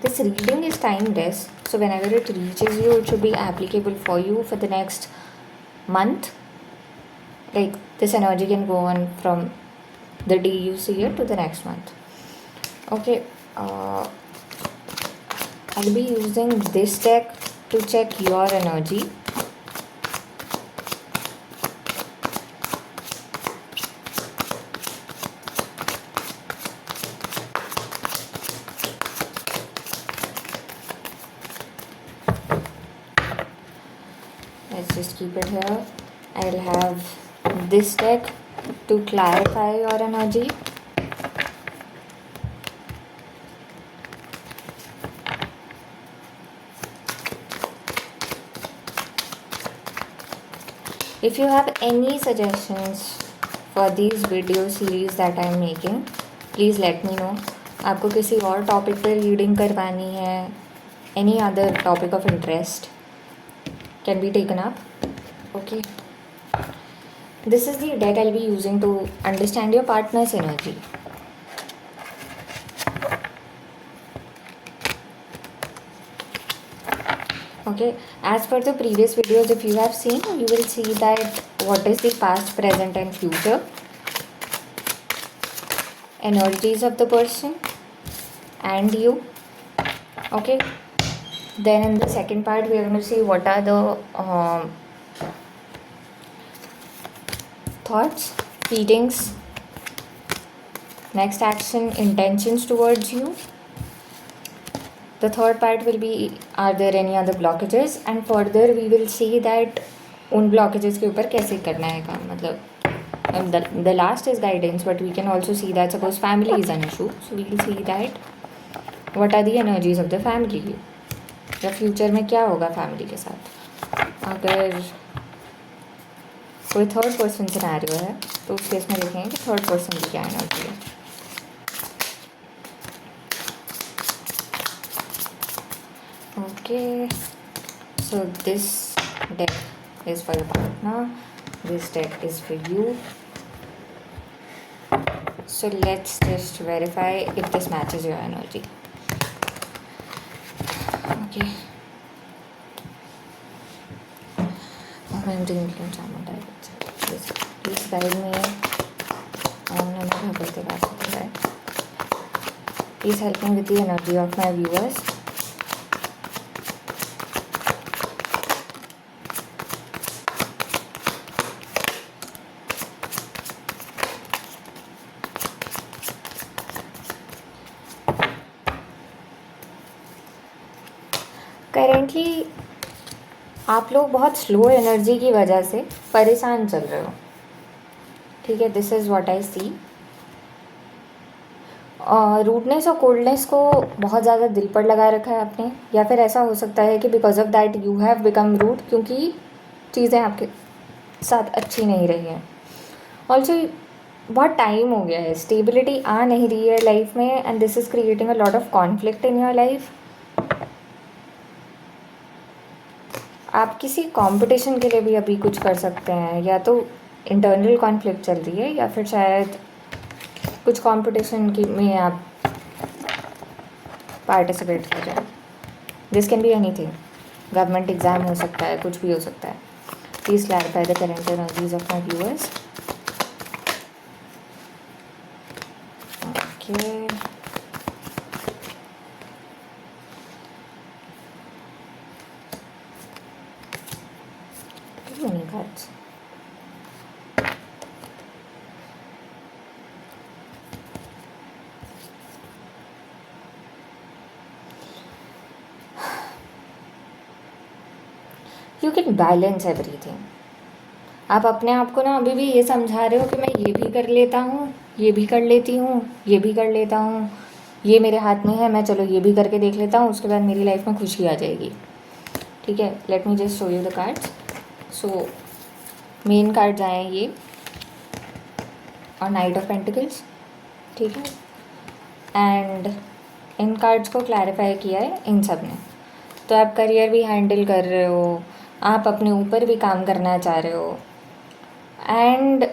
this reading is timeless, so whenever it reaches you, it should be applicable for you for the next month. Like this energy can go on from the day you see it to the next month. Okay, I'll be using this deck to check your energy. Let's just keep it here. I'll have this deck to clarify your energy. If you have any suggestions for these video series that I am making, please let me know. आपको किसी और topic पर reading करवानी है, any other topic of interest can be taken up. Okay. This is the deck I'll be using to understand your partner's energy. Okay, as per the previous videos, if you have seen, you will see that what is the past, present and future energies of the person and you. Okay, then in the second part we are going to see what are the thoughts, feelings, next action, intentions towards you. The third part will be, are there any other blockages, and further we will see that उन blockages के ऊपर कैसे करना है काम. मतलब the last is guidance, but we can also see that suppose family is an issue, so we will see that what are the energies of the family. या future में क्या होगा फैमिली के साथ. अगर कोई थर्ड पर्सन सिनेरियो है तो उस केस में देखेंगे कि थर्ड पर्सन की क्या एनर्जी है. Okay, so this deck is for your partner, this deck is for you. So let's just verify if this matches your energy. Okay. I'm doing please guide me. Please help me with the energy of my viewers. Currently आप लोग बहुत slow energy की वजह से परेशान चल रहे हो. ठीक है, this is what I see. Rudeness और कोल्डनेस को बहुत ज़्यादा दिल पर लगा रखा है आपने, या फिर ऐसा हो सकता है कि because of that you have become rude, क्योंकि चीज़ें आपके साथ अच्छी नहीं रही हैं. ऑल्सो बहुत टाइम हो गया है, स्टेबिलिटी आ नहीं रही है लाइफ में, and this is creating a lot of conflict in your life. आप किसी कंपटीशन के लिए भी अभी कुछ कर सकते हैं, या तो इंटरनल कॉन्फ्लिक्ट चल रही है या फिर शायद कुछ कंपटीशन की में आप पार्टिसिपेट कर रहे हैं. This can be anything, government exam हो सकता है, कुछ भी हो सकता है. Please clarify the current energies of my viewers. Okay, many cards. You can balance everything. आप अपने आप को ना अभी भी ये समझा रहे हो कि मैं ये भी कर लेता हूँ, ये भी कर लेती हूँ, ये भी कर लेता हूँ, ये मेरे हाथ में है, मैं चलो ये भी करके देख लेता हूँ, उसके बाद मेरी लाइफ में खुशी आ जाएगी. ठीक है, let me just show you the cards. So main cards आए हैं ये, और नाइट ऑफ पेंटिकल्स. ठीक है, एंड इन कार्ड्स को क्लैरिफाई किया है इन सब ने. तो आप करियर भी हैंडल कर रहे हो, आप अपने ऊपर भी काम करना चाह रहे हो, एंड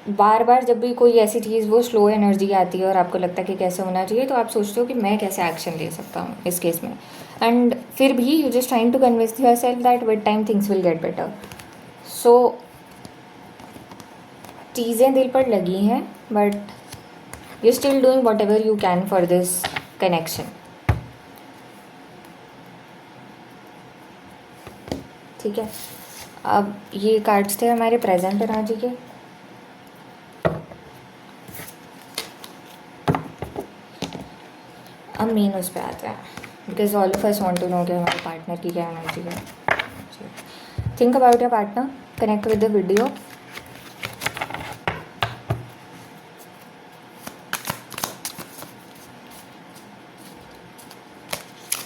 बार बार जब भी कोई ऐसी चीज़ वो स्लो एनर्जी आती है और आपको लगता है कि कैसे होना चाहिए, तो आप सोचते हो कि मैं कैसे एक्शन ले सकता हूँ इस केस में, एंड फिर भी you just trying to convince yourself that with time things will get better. So चीज़ें दिल पर लगी हैं, but you still doing whatever you can for this connection. ठीक है, अब ये कार्ड्स थे हमारे प्रेजेंट एनर्जी के. अब मेन उस पर आते हैं, because all of us want to know कि हमारे पार्टनर की क्या एनर्जी है. Think about your partner, connect with the video.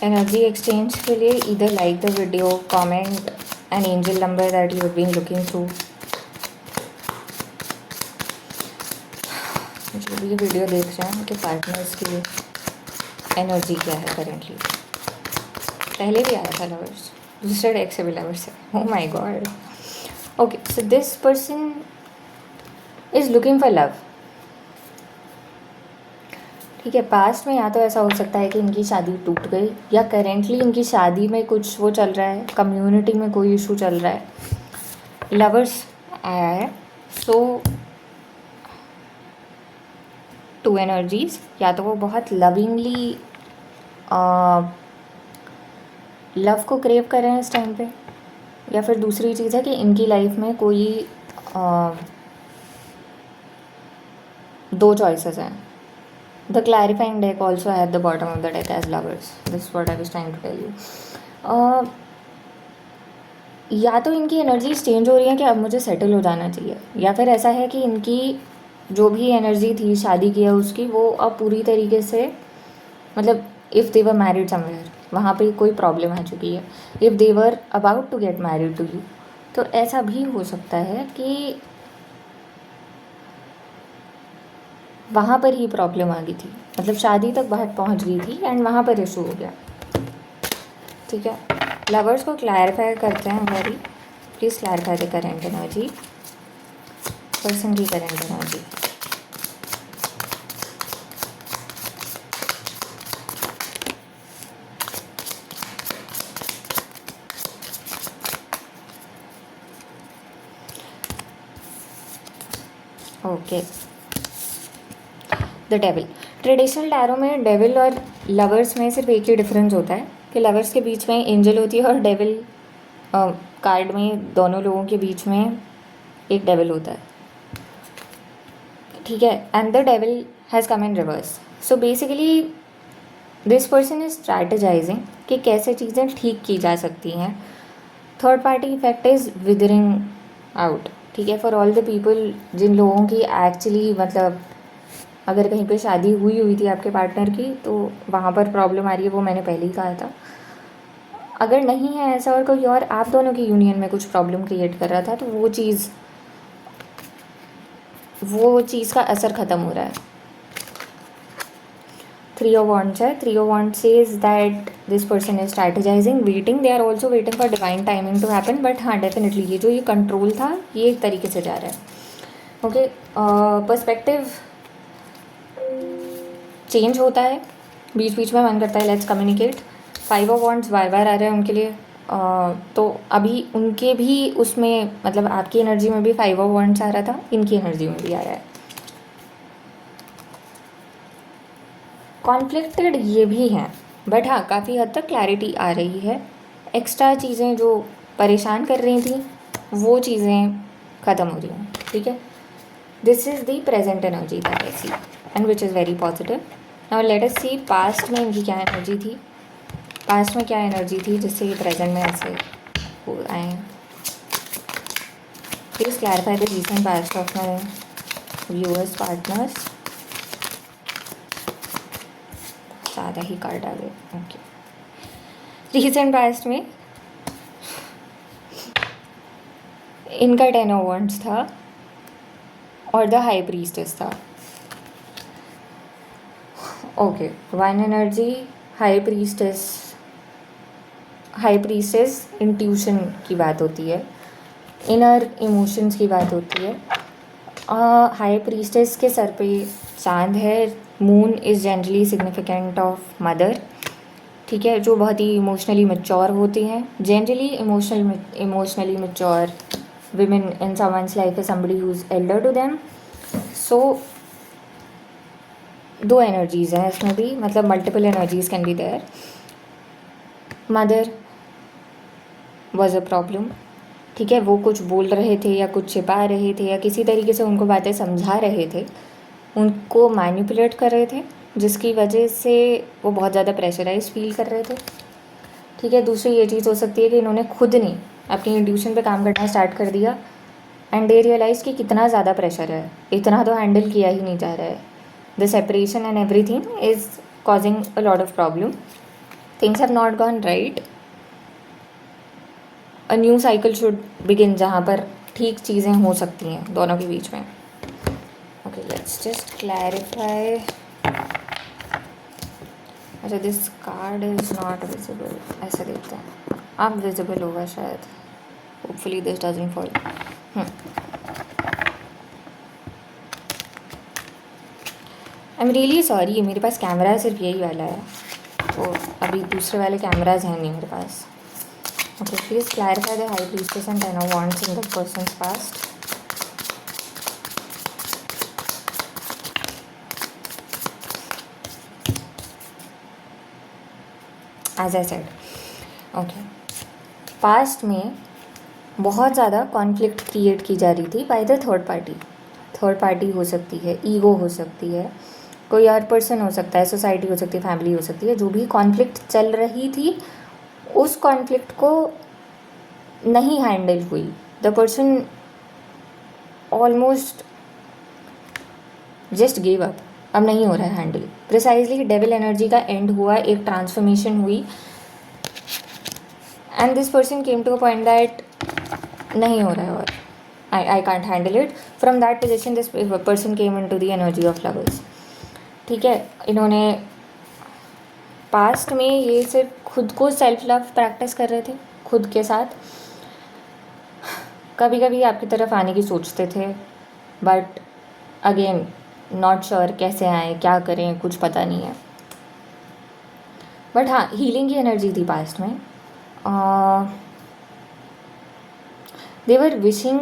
Energy exchange के लिए इधर like the video, comment an angel number that you have been looking through. जो भी ये वीडियो देख रहे हैं उनके पार्टनर्स की एनर्जी क्या है करेंटली. पहले भी आया था लवर्स, दूसरे डेक से भी लवर्स है. ओह my God. Okay, so this person is looking for love. ठीक है, पास्ट में या तो ऐसा हो सकता है कि इनकी शादी टूट गई, या करेंटली इनकी शादी में कुछ वो चल रहा है, कम्युनिटी में कोई इशू चल रहा है. लवर्स आया है. सो टू एनर्जीज, या तो वो बहुत लविंगली लव को क्रेव कर रहे हैं इस टाइम पे, या फिर दूसरी चीज़ है कि इनकी लाइफ में कोई दो चॉइसेस हैं. The clarifying deck also at the bottom of the deck as lovers. This is what I was trying to tell you. या तो इनकी एनर्जीज चेंज हो रही है कि अब मुझे सेटल हो जाना चाहिए, या फिर ऐसा है कि इनकी जो भी एनर्जी थी शादी की है उसकी, वो अब पूरी तरीके से, मतलब if they were married somewhere, वहाँ पे कोई प्रॉब्लम आ चुकी है. If they were about to get married to you, तो ऐसा भी हो सकता है कि वहाँ पर ही प्रॉब्लम आ गई थी, मतलब शादी तक बात पहुँच गई थी एंड वहाँ पर इशू हो गया. ठीक है, लवर्स को क्लैरिफाई करते हैं हमारी. Please clarify the current energy, person की current energy. Okay, the devil. Traditional tarot में डेविल और लवर्स में सिर्फ एक ही डिफरेंस होता है कि लवर्स के बीच में एंजल होती है और डेविल कार्ड में दोनों लोगों के बीच में एक डेविल होता है. ठीक है, and the devil has come in reverse. So basically this person is strategising कि कैसे चीज़ें ठीक की जा सकती हैं. Third party effect is withering out. ठीक है, फॉर ऑल द पीपल जिन लोगों की एक्चुअली, मतलब अगर कहीं पे शादी हुई थी आपके पार्टनर की, तो वहाँ पर प्रॉब्लम आ रही है, वो मैंने पहले ही कहा था. अगर नहीं है ऐसा और कोई और आप दोनों की यूनियन में कुछ प्रॉब्लम क्रिएट कर रहा था, तो वो चीज़ का असर ख़त्म हो रहा है. 3 of Wands है. 3 of Wands says that this person is strategizing, waiting. They are also waiting for divine timing to happen. But हाँ, डेफिनेटली ये जो ये कंट्रोल था, ये एक तरीके से जा रहा है. ओके, पर्सपेक्टिव चेंज होता है बीच बीच में, मन करता है लेट्स कम्युनिकेट. 5 of Wands बार बार आ रहा है उनके लिए. तो अभी उनके भी उसमें, मतलब आपकी एनर्जी में भी 5 of Wands आ रहा था, इनकी एनर्जी में भी आ रहा है. कॉन्फ्लिक्टेड ये भी हैं, बट हाँ काफ़ी हद तक क्लैरिटी आ रही है. एक्स्ट्रा चीज़ें जो परेशान कर रही थी वो चीज़ें ख़त्म हो रही हैं. ठीक है, this is the present energy that I see and which is very positive. Now let us see past में इनकी क्या एनर्जी थी. पास्ट में क्या एनर्जी थी जिससे ये प्रेजेंट में ऐसे हो आए हैं. Please clarify the recent past of my viewers partners. ज़्यादा ही कार्ड आ गए. ओके, रीसेंट पास्ट में इनका 10 of Wands था और द हाई प्रीस्टेस था. Okay, one energy high priestess intuition की बात होती है, इनर इमोशंस की बात होती है. हाई प्रीस्टेस के सर पे चांद है। Moon is generally significant of mother, ठीक है, जो बहुत ही इमोशनली मैच्योर होती हैं। Generally emotionally mature women in someone's life is somebody who's elder to them. So दो एनर्जीज़ हैं इसमें भी, मतलब multiple energies can be there. Mother was a problem, ठीक है, वो कुछ बोल रहे थे या कुछ छिपा रहे थे या किसी तरीके से उनको बातें समझा रहे थे, उनको मैनिपुलेट कर रहे थे, जिसकी वजह से वो बहुत ज़्यादा प्रेशराइज फील कर रहे थे, ठीक है। दूसरी ये चीज़ हो सकती है कि इन्होंने खुद नहीं अपनी इंट्यूशन पे काम करना स्टार्ट कर दिया एंड दे रियलाइज़ कि कितना ज़्यादा प्रेशर है, इतना तो हैंडल किया ही नहीं जा रहा है। The separation and everything is causing a lot of problem. Things have not gone right. A new cycle should begin जहाँ पर ठीक चीज़ें हो सकती हैं दोनों के बीच में। Okay, let's just clarify. अच्छा, this card is not visible, ऐसे देखते हैं। अब visible होगा शायद, hopefully this doesn't fall. I am really sorry, मेरे पास कैमरा सिर्फ यही वाला है, तो अभी दूसरे वाले कैमराज हैं नहीं मेरे पास। Okay, please clarify the high priestess and 10 of wands in the person's past. As I said, okay, past में बहुत ज़्यादा कॉन्फ्लिक्ट क्रिएट की जा रही थी by the third party. Third party हो सकती है, ईगो हो सकती है, कोई और पर्सन हो सकता है, सोसाइटी हो सकती है, फैमिली हो सकती है। जो भी कॉन्फ्लिक्ट चल रही थी, उस कॉन्फ्लिक्ट को नहीं हैंडल हुई। The person almost just give up, अब नहीं हो रहा है हैंडल। प्रिसाइजली डेविल एनर्जी का एंड हुआ, एक ट्रांसफॉर्मेशन हुई and this person came to a point that नहीं हो रहा है और I can't handle it. From that position this person came into the energy of lovers, ठीक है। इन्होंने पास्ट में ये सिर्फ खुद को सेल्फ लव प्रैक्टिस कर रहे थे खुद के साथ। कभी कभी आपकी तरफ आने की सोचते थे, बट अगेन नॉट श्योर कैसे आए, क्या करें, कुछ पता नहीं है। बट हाँ, हीलिंग की एनर्जी थी पास्ट में। दे वर विशिंग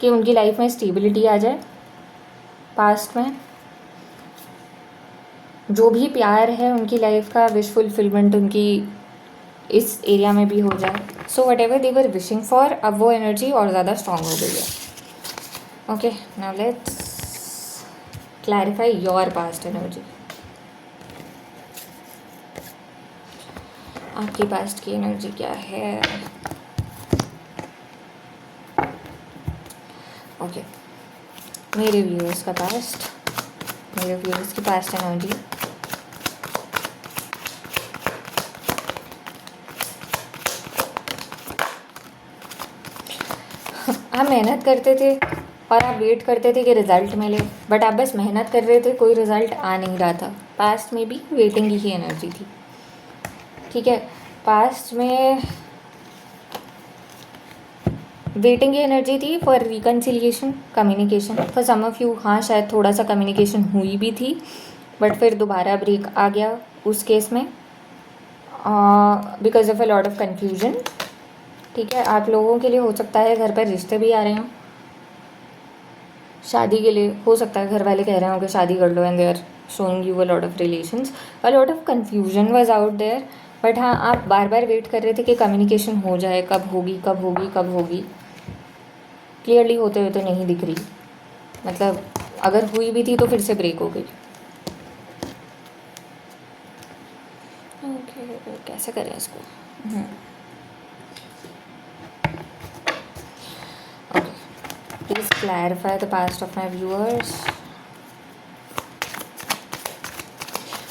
कि उनकी लाइफ में स्टेबिलिटी आ जाए। पास्ट में जो भी प्यार है उनकी लाइफ का, विश फुलफिलमेंट उनकी इस एरिया में भी हो जाए। So what ever they were wishing for, अब वो एनर्जी और ज़्यादा स्ट्रॉन्ग हो गई है। Okay, now let's clarify your past energy. आपकी पास्ट की एनर्जी क्या है? ओके, मेरे व्यूअर्स का पास्ट, मेरे व्यूअर्स की पास्ट एनर्जी। आप मेहनत करते थे और आप वेट करते थे कि रिज़ल्ट मिले, बट आप बस मेहनत कर रहे थे, कोई रिज़ल्ट आ नहीं रहा था। पास्ट में भी वेटिंग की ही एनर्जी थी, ठीक है। पास्ट में वेटिंग की एनर्जी थी for reconciliation, communication. For some of you हाँ, शायद थोड़ा सा कम्युनिकेशन हुई भी थी, बट फिर दोबारा ब्रेक आ गया उस केस में because of a lot of confusion, ठीक है। आप लोगों के लिए हो सकता है घर पर रिश्ते भी आ रहे हों, शादी के लिए हो सकता है घर वाले कह रहे हों कि शादी कर लो and they are showing you a lot of relations. A lot of confusion was out there, but हाँ, आप बार बार वेट कर रहे थे कि कम्युनिकेशन हो जाए, कब होगी कब होगी कब होगी। क्लियरली होते हुए तो नहीं दिख रही, मतलब अगर हुई भी थी तो फिर से ब्रेक हो गई। ओके, कैसे करें इसको? Okay, please clarify the past of my viewers.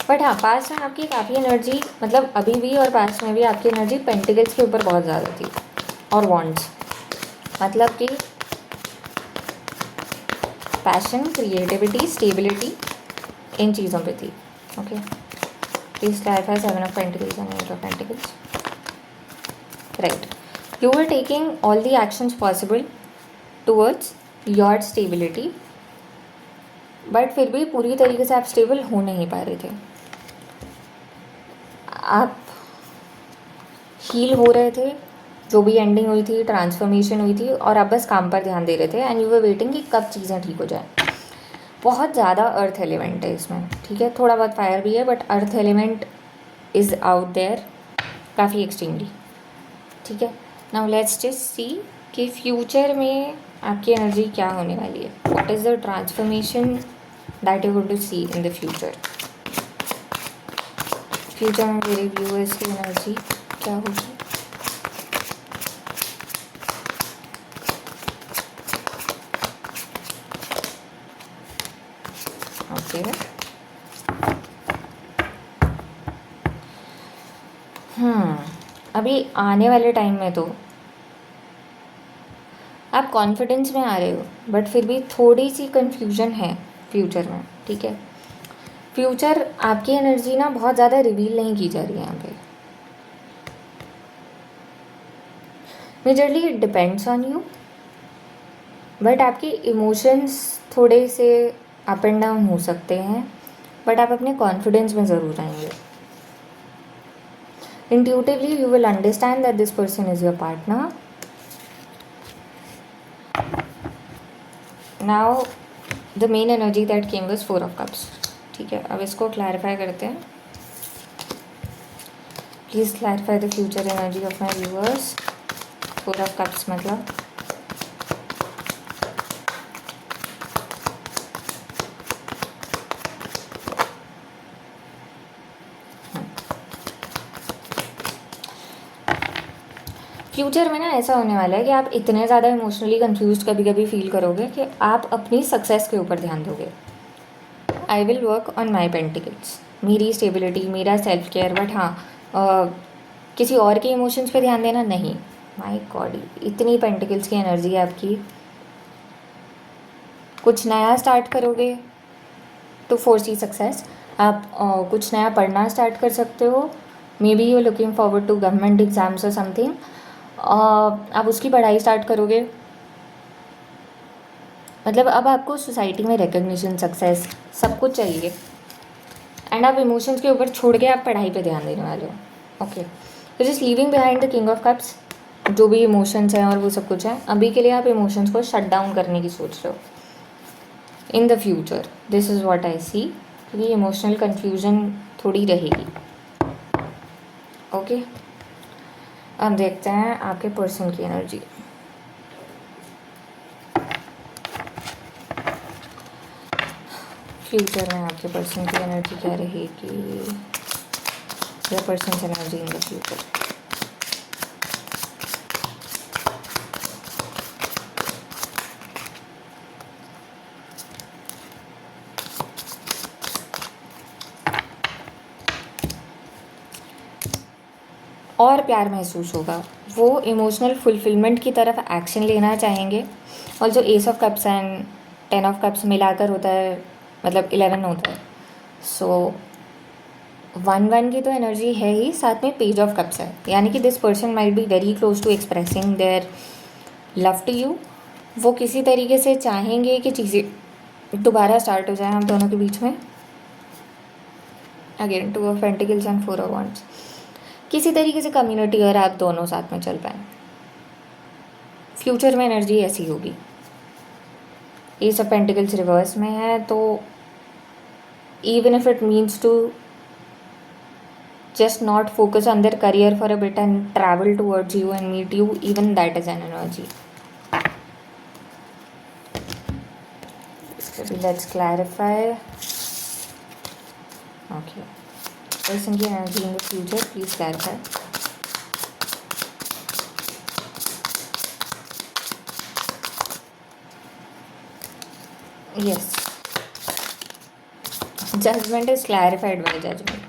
But हाँ, पास्ट में आपकी काफ़ी एनर्जी, मतलब अभी भी और पास्ट में भी आपकी एनर्जी पेंटिकल्स के ऊपर बहुत ज़्यादा थी और वॉन्ड्स, मतलब कि पैशन, क्रिएटिविटी, स्टेबिलिटी, इन चीज़ों पे थी। Okay, please clarify 7 of Pentacles and 8 of Pentacles. Right, you were taking all the actions possible towards your stability, but फिर भी पूरी तरीके से आप स्टेबल हो नहीं पा रहे थे। आप हील हो रहे थे, जो भी एंडिंग हुई थी, ट्रांसफॉर्मेशन हुई थी, और आप बस काम पर ध्यान दे रहे थे एंड यू वर वेटिंग कि कब चीज़ें ठीक हो जाए। बहुत ज़्यादा अर्थ एलिमेंट है इसमें, ठीक है, थोड़ा बहुत फायर भी है, but earth element is out there काफ़ी एक्सट्रीमली, ठीक है। नाउ लेट्स जस्ट सी कि फ्यूचर में आपकी एनर्जी क्या होने वाली है। What is the transformation that you going to see in the future. Future में मेरे व्यूअर्स की एनर्जी क्या होगी। ओके, अभी आने वाले टाइम में तो आप कॉन्फिडेंस में आ रहे हो, बट फिर भी थोड़ी सी कन्फ्यूजन है फ्यूचर में, ठीक है। फ्यूचर आपकी एनर्जी ना बहुत ज़्यादा रिवील नहीं की जा रही है यहाँ पे। Majorly it depends on you, but आपके इमोशंस थोड़े से अप एंड डाउन हो सकते हैं, बट आप अपने कॉन्फिडेंस में ज़रूर आएंगे। Intuitively you will understand that this person is your partner. Now the main energy that came was 4 of Cups, ठीक है। अब इसको क्लैरिफाई करते हैं। Please clarify the future energy of my viewers. 4 of Cups मतलब फ्यूचर में ना ऐसा होने वाला है कि आप इतने ज़्यादा इमोशनली कंफ्यूज कभी कभी फील करोगे कि आप अपनी सक्सेस के ऊपर ध्यान दोगे। I will work on my pentacles, मेरी स्टेबिलिटी, मेरा सेल्फ केयर, बट हाँ किसी और के इमोशंस पे ध्यान देना नहीं। माई गॉड, इतनी पेंटिकल्स की एनर्जी है आपकी। कुछ नया स्टार्ट करोगे तो फोर्सी सक्सेस। आप कुछ नया पढ़ना स्टार्ट कर सकते हो। Maybe you looking forward to government exams और समथिंग। आप उसकी पढ़ाई स्टार्ट करोगे, मतलब अब आपको सोसाइटी में रिकग्निशन, सक्सेस सब कुछ चाहिए, एंड आप इमोशंस के ऊपर छोड़ के आप पढ़ाई पे ध्यान देने वाले हो। ओके, तो just leaving behind the king of cups, जो भी इमोशंस हैं और वो सब कुछ है, अभी के लिए आप इमोशंस को शट डाउन करने की सोच रहे हो। In the future this is what I see, क्योंकि इमोशनल कन्फ्यूजन थोड़ी रहेगी। ओके, अब देखते हैं आपके पर्सन की एनर्जी। फ्यूचर में आपके पर्सन की एनर्जी क्या रहेगी। The persons energy in the future. और प्यार महसूस होगा, वो इमोशनल फुलफिलमेंट की तरफ एक्शन लेना चाहेंगे। और जो S of cups and 10 of cups मिलाकर होता है, मतलब 11 होता है। सो 1 की तो एनर्जी है ही, साथ में पेज ऑफ कप्स है, यानी कि this person might be very close to expressing their love to you. वो किसी तरीके से चाहेंगे कि चीज़ें दोबारा स्टार्ट हो जाए हम दोनों के बीच में। Again 2 of pentacles and 4 of wands, किसी तरीके से कम्युनिटी और आप दोनों साथ में चल पाएँ। फ्यूचर में एनर्जी ऐसी होगी। एस ऑफ पेंटिकल्स रिवर्स में है, तो even if it means to just not focus on their career for a bit and travel towards you and meet you, even that is an energy. So let's clarify. Okay, person की energy in the future, please clarify. Yes, judgment is clarified by judgment.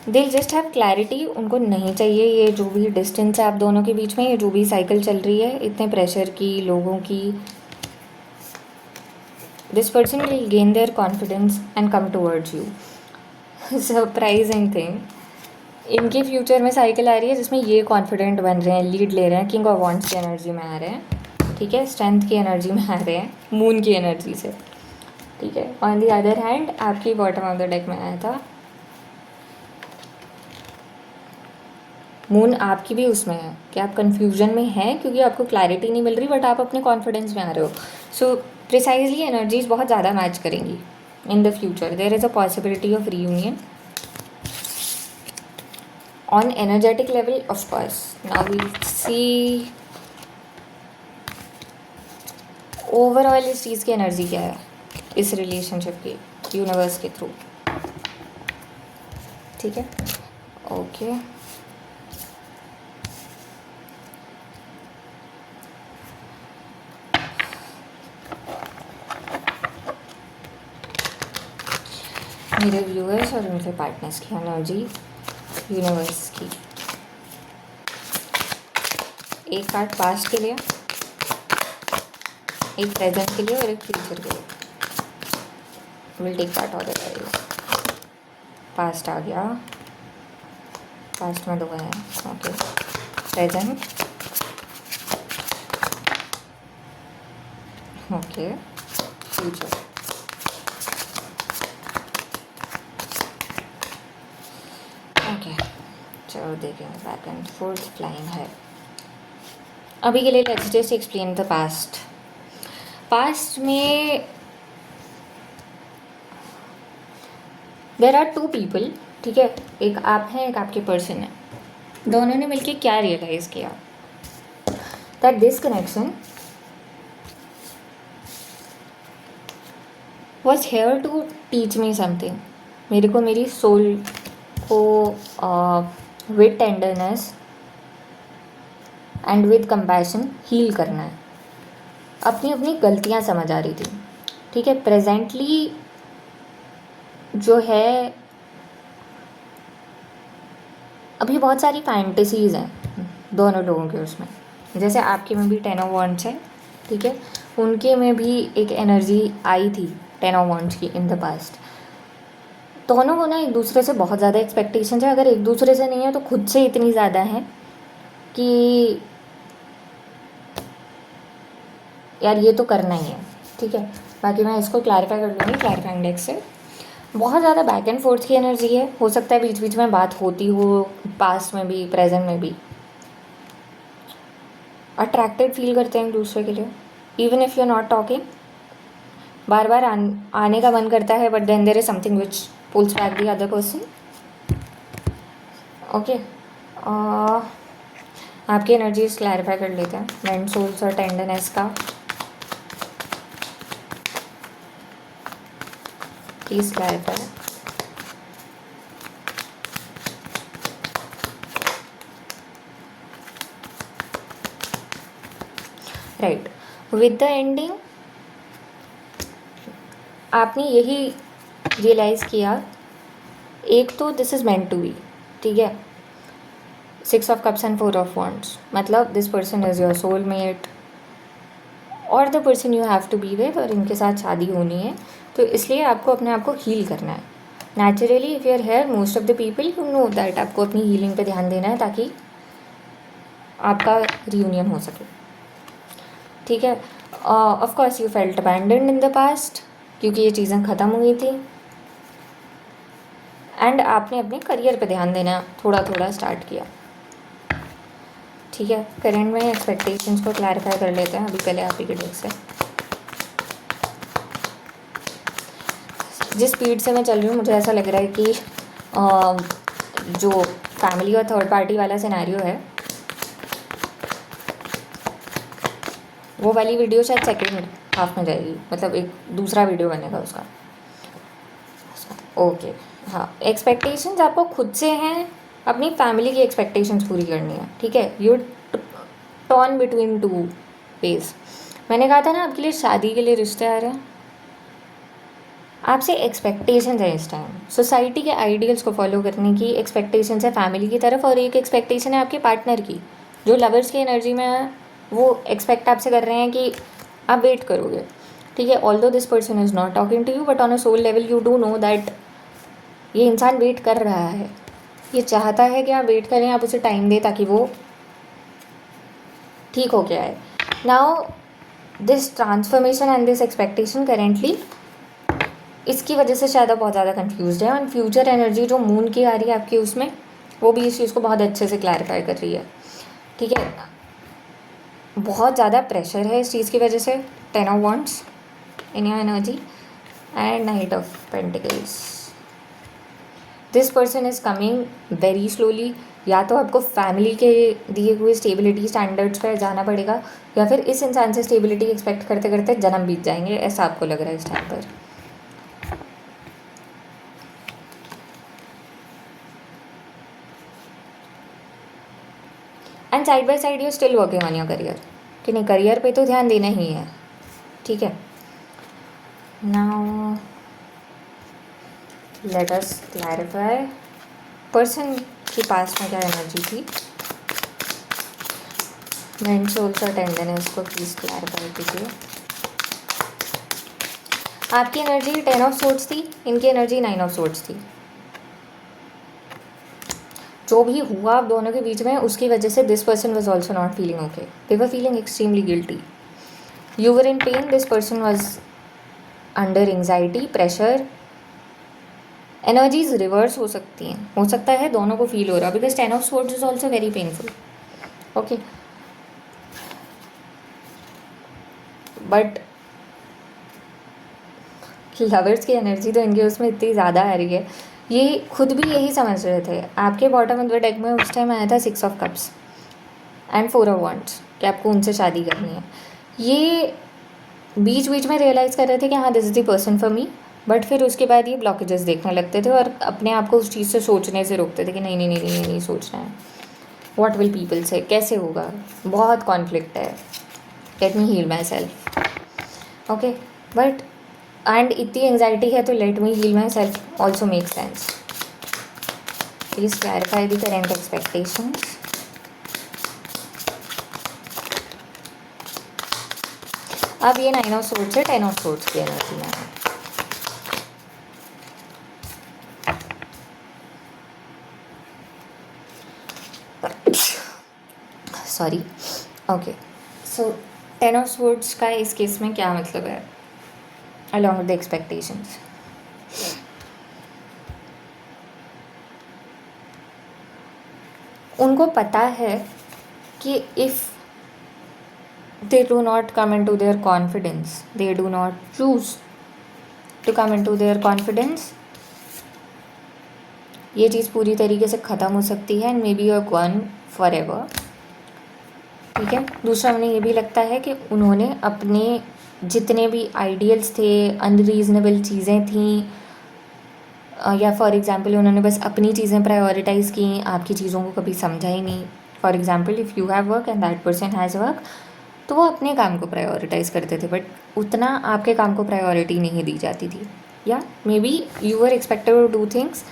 They just have clarity, उनको नहीं चाहिए ये जो भी distance है आप दोनों के बीच में, ये जो भी साइकिल चल रही है इतने प्रेशर की, लोगों की। This person will gain there confidence and come towards you. Surprising thing, इनके फ्यूचर में साइकिल आ रही है जिसमें ये कॉन्फिडेंट बन रहे हैं, लीड ले रहे हैं, किंग ऑफ वांड्स की एनर्जी में आ रहे हैं, ठीक है, स्ट्रेंथ की एनर्जी में आ रहे हैं, मून की एनर्जी से, ठीक है। ऑन दी अदर हैंड आपकी बॉटम ऑफ द डेक में आया था मून, आपकी भी उसमें है कि आप कंफ्यूजन में हैं क्योंकि आपको क्लैरिटी नहीं मिल रही, बट आप अपने कॉन्फिडेंस में आ रहे हो। सो प्रिसाइजली एनर्जीज बहुत ज़्यादा मैच करेंगी in the future. There is a possibility of reunion on energetic level of course. Now we see overall इस चीज़ की एनर्जी क्या है इस रिलेशनशिप की यूनिवर्स के थ्रू, ठीक है। ओके मेरे व्यूअर्स और उनके पार्टनर्स की एनर्जी यूनिवर्स की। एक कार्ड पास्ट के लिए, एक प्रेजेंट के लिए और एक फ्यूचर के लिए। Will take part of the past आ गया, पास्ट में 2 हैं, okay. Present, okay, future. Okay चलो देखेंगे बैक एंड फोर्थ फ्लाइंग है। अभी के लिए let's just explain the past. Past में देर आर 2 पीपल, ठीक है। एक आप हैं, एक आपके पर्सन है। दोनों ने मिलके क्या रियलाइज़ किया that this connection was here to teach me something. मेरे को मेरी सोल को with tenderness and with compassion heal करना है। अपनी अपनी गलतियाँ समझ आ रही थी, ठीक है। प्रेजेंटली जो है अभी बहुत सारी फैंटेसीज़ हैं दोनों लोगों के उसमें। जैसे आपके में भी 10 ऑफ वांड्स है, ठीक है। उनके में भी एक एनर्जी आई थी 10 ऑफ वांड्स की इन द पास्ट। दोनों को ना एक दूसरे से बहुत ज़्यादा एक्सपेक्टेशंस है। अगर एक दूसरे से नहीं है तो खुद से इतनी ज़्यादा है कि यार ये तो करना ही है, ठीक है। बाकी मैं इसको क्लैरिफाई कर लूँगी क्लैरिफाइंग डेक से। बहुत ज़्यादा बैक एंड फोर्थ की एनर्जी है। हो सकता है बीच बीच में बात होती हो, पास्ट में भी प्रेजेंट में भी। अट्रैक्टेड फील करते हैं एक दूसरे के लिए, even if you are not talking. बार बार आने का मन करता है, but then there is something which pulls back the other person, okay. आपकी एनर्जीज क्लैरिफाई कर लेते हैं माइंड सोल्स और टेंडरनेस का। Please clarify. Right, with the ending आपने यही रियलाइज़ किया, एक तो this is meant to be, ठीक है। 6 of cups and 4 of wands, मतलब this person is your soulmate और the person you have to be with, और इनके साथ शादी होनी है। तो इसलिए आपको अपने आप को हील करना है। Naturally if you are here most of the people you know that आपको अपनी हीलिंग पे ध्यान देना है ताकि आपका रियूनियन हो सके, ठीक है। Of course you felt abandoned in the past क्योंकि ये चीज़ें ख़त्म हुई थी, एंड आपने अपने करियर पे ध्यान देना थोड़ा थोड़ा स्टार्ट किया, ठीक है। करंट में एक्सपेक्टेशंस को क्लैरिफाई कर लेते हैं अभी पहले आप ही के डेक से। जिस स्पीड से मैं चल रही हूँ मुझे ऐसा लग रहा है कि जो फैमिली और थर्ड पार्टी वाला सिनेरियो है वो वाली वीडियो शायद सेकंड हाफ में जाएगी, मतलब एक दूसरा वीडियो बनेगा उसका, ओके। हाँ, एक्सपेक्टेशंस आपको खुद से हैं, अपनी फैमिली की एक्सपेक्टेशंस पूरी करनी है, ठीक है। You torn between 2 ways. मैंने कहा था ना आपके लिए शादी के लिए रिश्ते आ रहे हैं, आपसे एक्सपेक्टेशंस है इस टाइम। सोसाइटी के आइडियल्स को फॉलो करने की एक्सपेक्टेशंस है फैमिली की तरफ, और एक एक्सपेक्टेशन है आपके पार्टनर की जो लवर्स की एनर्जी में है। वो एक्सपेक्ट आपसे कर रहे हैं कि आप वेट करोगे, ठीक है। Although this person is not talking to you, but on a soul level you do know that ये इंसान वेट कर रहा है, ये चाहता है कि आप वेट करें, आप उसे टाइम दें ताकि वो ठीक हो के आए। Now this transformation and this expectation currently, इसकी वजह से शायद आप बहुत ज़्यादा कंफ्यूज है। और फ्यूचर एनर्जी जो मून की आ रही है आपकी, उसमें वो भी इस चीज़ को बहुत अच्छे से क्लैरिफाई कर रही है। ठीक है, बहुत ज़्यादा प्रेशर है इस चीज़ की वजह से। 10 of wands in your energy and night of pentacles. This person is coming very slowly. या तो आपको फैमिली के दिए हुए स्टेबिलिटी स्टैंडर्ड्स पर जाना पड़ेगा, या फिर इस इंसान से स्टेबिलिटी एक्सपेक्ट करते करते जन्म बीत जाएंगे, ऐसा आपको लग रहा है इस टाइम पर। And side by side you still working on your career, कि नहीं करियर पे तो ध्यान देना ही है। ठीक है, नाउ लेट अस क्लैरिफाई पर्सन के पास में क्या एनर्जी थी। माइंड सोल्स और टेंडरनेस को प्लीज़ क्लैरिफाई कीजिए। आपकी एनर्जी 10 ऑफ सोर्ट्स थी, इनकी एनर्जी 9 ऑफ सोर्ट्स थी। जो भी हुआ आप दोनों के बीच में, उसकी वजह से this person was also not feeling okay. They were feeling extremely guilty. You were in pen, this person was under anxiety, pressure. Energies reverse हो सकती हैं, हो सकता है दोनों को फील हो रहा, because 10 of swords is also very painful. Okay, but lovers की एनर्जी तो इनके उसमें इतनी ज़्यादा आ रही है, ये खुद भी यही समझ रहे थे। आपके बॉटम ऑफ द डेक में उस टाइम आया था 6 of cups and 4 of wands, कि आपको उनसे शादी करनी है। ये बीच बीच में रियलाइज़ कर रहे थे कि हाँ this is the person for me, but फिर उसके बाद ये ब्लॉकेजेस देखने लगते थे और अपने आप को उस चीज़ से सोचने से रोकते थे कि नहीं नहीं नहीं नहीं नहीं सोचना है। व्हाट विल पीपल से, कैसे होगा, बहुत कॉन्फ्लिक्ट है, let me heal myself. Okay, but and इतनी एंग्जाइटी है तो let me heal myself also make sense. Please clarify the current expectations. अब ये 9 ऑफ सोर्ड्स है 10 ऑफ सोर्ड्स की एनर्जी में है। Sorry, okay, so 10 of swords का इस केस में क्या मतलब है, अलॉन्ग विद द एक्सपेक्टेशंस। उनको पता है कि if they do not come into their confidence, they do not choose to come into their confidence, ये चीज़ पूरी तरीके से ख़त्म हो सकती है and may be your gone for ever. ठीक है, दूसरा उन्हें ये भी लगता है कि उन्होंने अपने जितने भी आइडियल्स थे, अनरीजनेबल चीज़ें थीं, या फॉर एग्ज़ाम्पल उन्होंने बस अपनी चीज़ें प्रायोरिटाइज़ की, आपकी चीज़ों को कभी समझा ही नहीं। For example if you have work and that person has work, तो वो अपने काम को प्रायोरिटाइज़ करते थे, बट उतना आपके काम को प्रायोरिटी नहीं दी जाती थी। या maybe you are expected to do things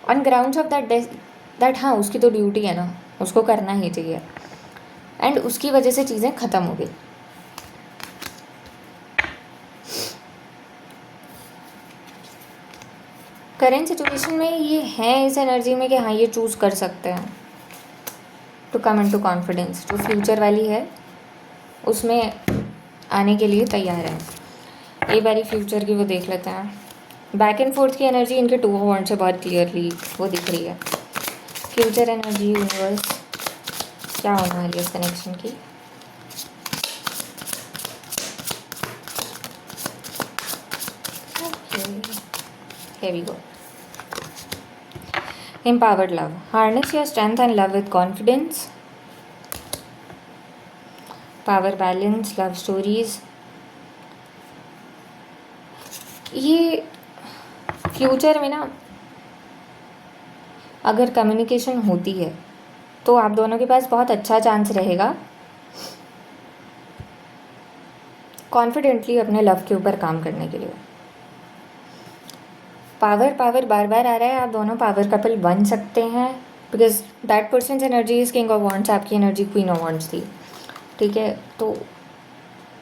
on grounds of that हाँ उसकी तो ड्यूटी है ना, उसको करना ही चाहिए, एंड उसकी वजह से चीज़ें ख़त्म हो गई। करेंट सिचुएशन में ये है इस एनर्जी में कि हाँ ये चूज़ कर सकते हैं to come in to confidence, जो फ्यूचर वाली है उसमें आने के लिए तैयार है। एक बारी फ्यूचर की वो देख लेते हैं। बैक एंड फोर्थ की एनर्जी इनके 2 ऑफ वांड्स से बहुत क्लियरली वो दिख रही है। फ्यूचर एनर्जी, यूनिवर्स, क्या होने वाली है इस कनेक्शन की। Here we go. Empowered love. Harness your strength and love with confidence. Power balance, love stories. ये फ्यूचर में ना अगर कम्युनिकेशन होती है तो आप दोनों के पास बहुत अच्छा चांस रहेगा कॉन्फिडेंटली अपने लव के ऊपर काम करने के लिए। पावर पावर बार बार आ रहा है, आप दोनों पावर कपल बन सकते हैं, because that persons energy is king of wands, आपकी एनर्जी क्वीन ऑफ वांड्स थी। ठीक है, तो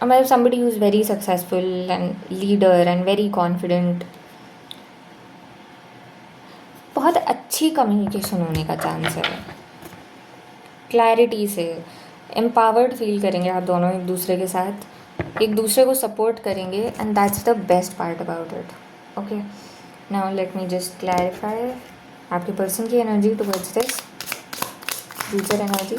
मतलब somebody who is very successful and leader and very confident, बहुत अच्छी कम्युनिकेशन होने का चांस है, क्लैरिटी से। एम्पावर्ड फील करेंगे आप दोनों एक दूसरे के साथ, एक दूसरे को सपोर्ट करेंगे, and that's the best part about it. Okay, now let me just clarify आपके पर्सन की energy towards this future energy.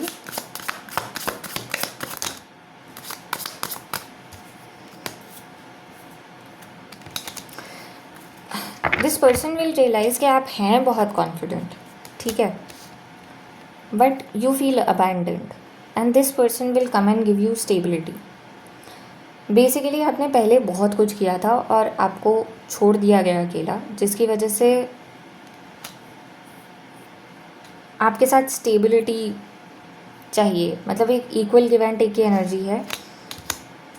This person will realise कि आप हैं बहुत कॉन्फिडेंट, ठीक है, but you feel abandoned, and this person will come and give you stability. Basically आपने पहले बहुत कुछ किया था और आपको छोड़ दिया गया अकेला, जिसकी वजह से आपके साथ स्टेबिलिटी चाहिए. मतलब एक इक्वल गिव एंड टेक की एनर्जी है.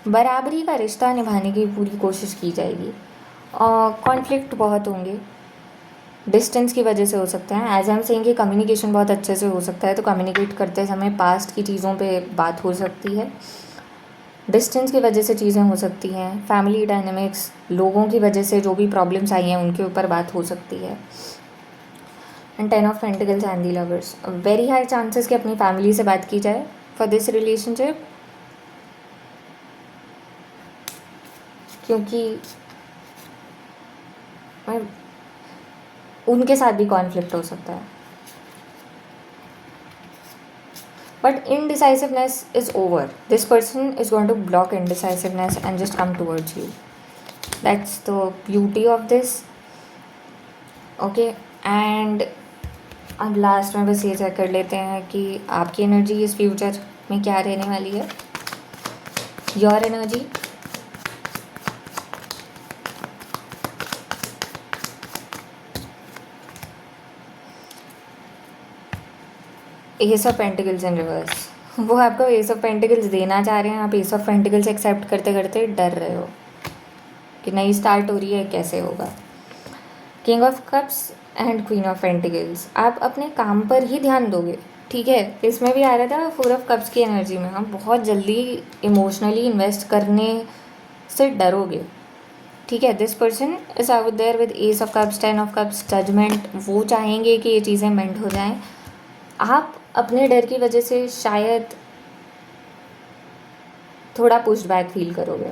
बराबरी का रिश्ता निभाने की पूरी कोशिश की जाएगी. कॉन्फ्लिक्ट बहुत होंगे, डिस्टेंस की वजह से हो सकते हैं. एज आई एम सेइंग कि कम्युनिकेशन बहुत अच्छे से हो सकता है, तो कम्युनिकेट करते समय पास्ट की चीज़ों पे बात हो सकती है. डिस्टेंस की वजह से चीज़ें हो सकती हैं. फैमिली डायनेमिक्स, लोगों की वजह से जो भी प्रॉब्लम्स आई हैं उनके ऊपर बात हो सकती है. And 10 of pentacles and the lovers, very high chances कि अपनी फैमिली से बात की जाए फॉर दिस रिलेशनशिप, क्योंकि उनके साथ भी कॉन्फ्लिक्ट हो सकता है. But indecisiveness is over. This person is going to block indecisiveness and just come towards you. That's the beauty of this. Okay, and अब लास्ट में बस ये चेक कर लेते हैं कि आपकी एनर्जी इस फ्यूचर में क्या रहने वाली है. Your energy, S of pentacles in reverse. वो आपको एस ऑफ पेंटिकल्स देना चाह रहे हैं, आप एस ऑफ पेंटिकल्स एक्सेप्ट करते करते डर रहे हो कि नई स्टार्ट हो रही है, कैसे होगा. King of cups and queen of pentacles, आप अपने काम पर ही ध्यान दोगे, ठीक है. इसमें भी आ रहा था 4 ऑफ कप्स की एनर्जी में, आप बहुत जल्दी इमोशनली इन्वेस्ट करने से डरोगे, ठीक है. This person is out there with ace of cups, 10 of cups, judgement. वो चाहेंगे कि ये चीज़ें मेंट हो जाएं. आप अपने डर की वजह से शायद थोड़ा पुश बैक फील करोगे.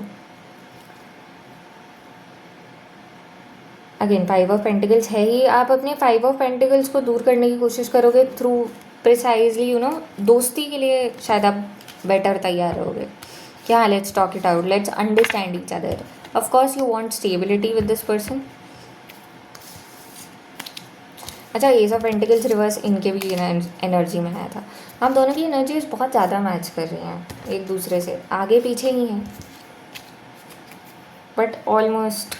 अगेन 5 ऑफ पेंटिकल्स है ही, आप अपने 5 ऑफ पेंटिकल्स को दूर करने की कोशिश करोगे थ्रू प्रिसाइजली दोस्ती के लिए शायद आप बेटर तैयार रहोगे. क्या, let's talk it out, let's understand each other. Of course you want stability with this person. अच्छा, एस ऑफ पेंटिकल्स रिवर्स इनके भी एनर्जी में आया था. हम दोनों की एनर्जीज बहुत ज़्यादा मैच कर रही हैं एक दूसरे से, आगे पीछे ही हैं, but almost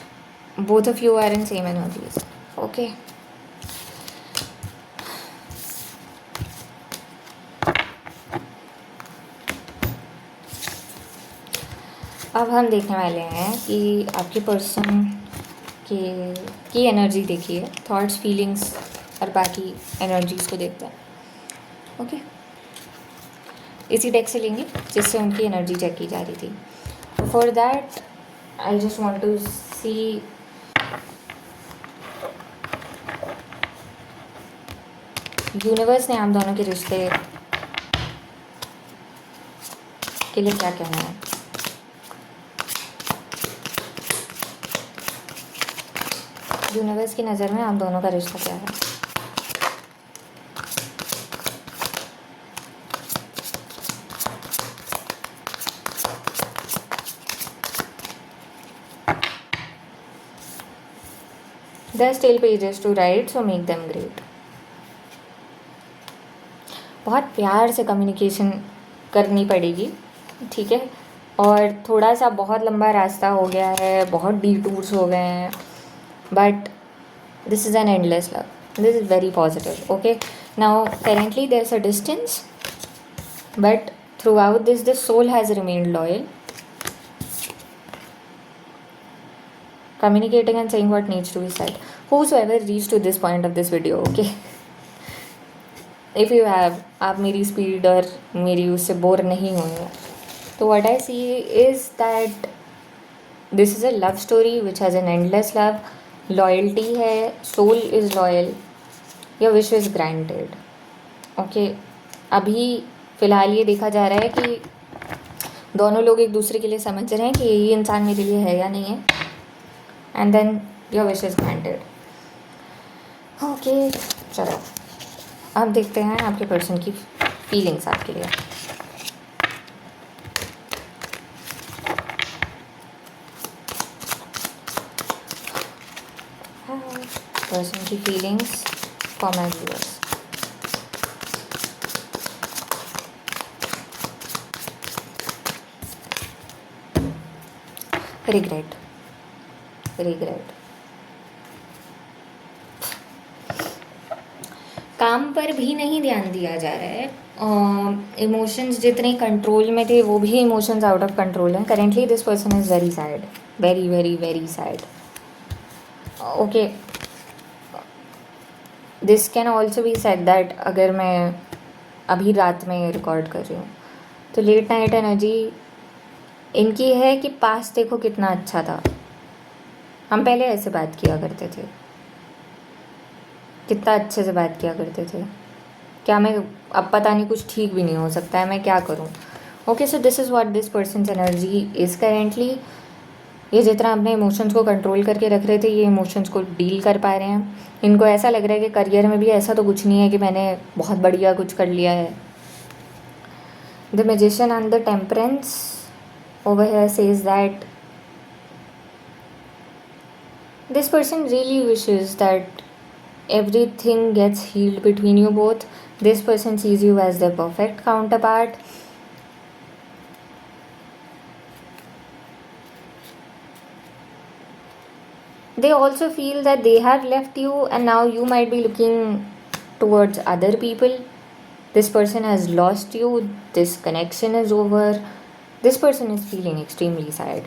both of you are in same energies. Okay, अब हम देखने वाले हैं कि आपके पर्सन की एनर्जी देखिए, थॉट्स, फीलिंग्स और बाकी एनर्जीज को देखते हैं. ओके, इसी डेक से लेंगे जिससे उनकी एनर्जी चेक की जा रही थी. For that I just want to see universe ने आप दोनों के रिश्ते के लिए क्या कहना है. यूनिवर्स की नज़र में आप दोनों का रिश्ता क्या है. There are still pages to write, so make them great. बहुत प्यार से कम्युनिकेशन करनी पड़ेगी, ठीक है. और थोड़ा सा बहुत लंबा रास्ता हो गया है, बहुत डिटूर्स हो गए हैं, but this is an endless love. This is very positive. Okay, now currently there is a distance, but throughout this the soul has remained loyal, communicating and saying what needs to be said. Whosoever reached to this point of this video, okay, if you have, आप मेरी speed और मेरी उससे bore नहीं हुए, तो what I see is that this is a love story which has an endless love. Loyalty है, soul is loyal, your wish is granted. Okay, अभी फ़िलहाल ये देखा जा रहा है कि दोनों लोग एक दूसरे के लिए समझ रहे हैं कि यही इंसान मेरे लिए है या नहीं है, and then your wish is granted. Okay, चलो अब देखते हैं आपके पर्सन की फीलिंग्स आपके लिए। पर्सन की feelings for my viewers. Regret, regret. काम पर भी नहीं ध्यान दिया जा रहा है। इमोशंस जितने कंट्रोल में थे वो भी इमोशंस आउट ऑफ कंट्रोल हैं। Currently this person is very sad, very very very sad. Okay, this can also be said that अगर मैं अभी रात में रिकॉर्ड कर रही हूँ तो लेट नाइट एनर्जी इनकी है कि पास्ट देखो कितना अच्छा था, हम पहले ऐसे बात किया करते थे, कितना अच्छे से बात किया करते थे, क्या मैं अब पता नहीं कुछ ठीक भी नहीं हो सकता है, मैं क्या करूँ। Okay, so this is what this persons energy is currently. ये जितना अपने इमोशंस को कंट्रोल करके रख रहे थे ये इमोशंस को डील कर पा रहे हैं। इनको ऐसा लग रहा है कि करियर में भी ऐसा तो कुछ नहीं है कि मैंने बहुत बढ़िया कुछ कर लिया है। The magician and the temperance over here says that this person really wishes that everything gets healed between you both. This person sees you as their perfect counterpart. They also feel that they have left you and now you might be looking towards other people. This person has lost you. This connection is over. This person is feeling extremely sad.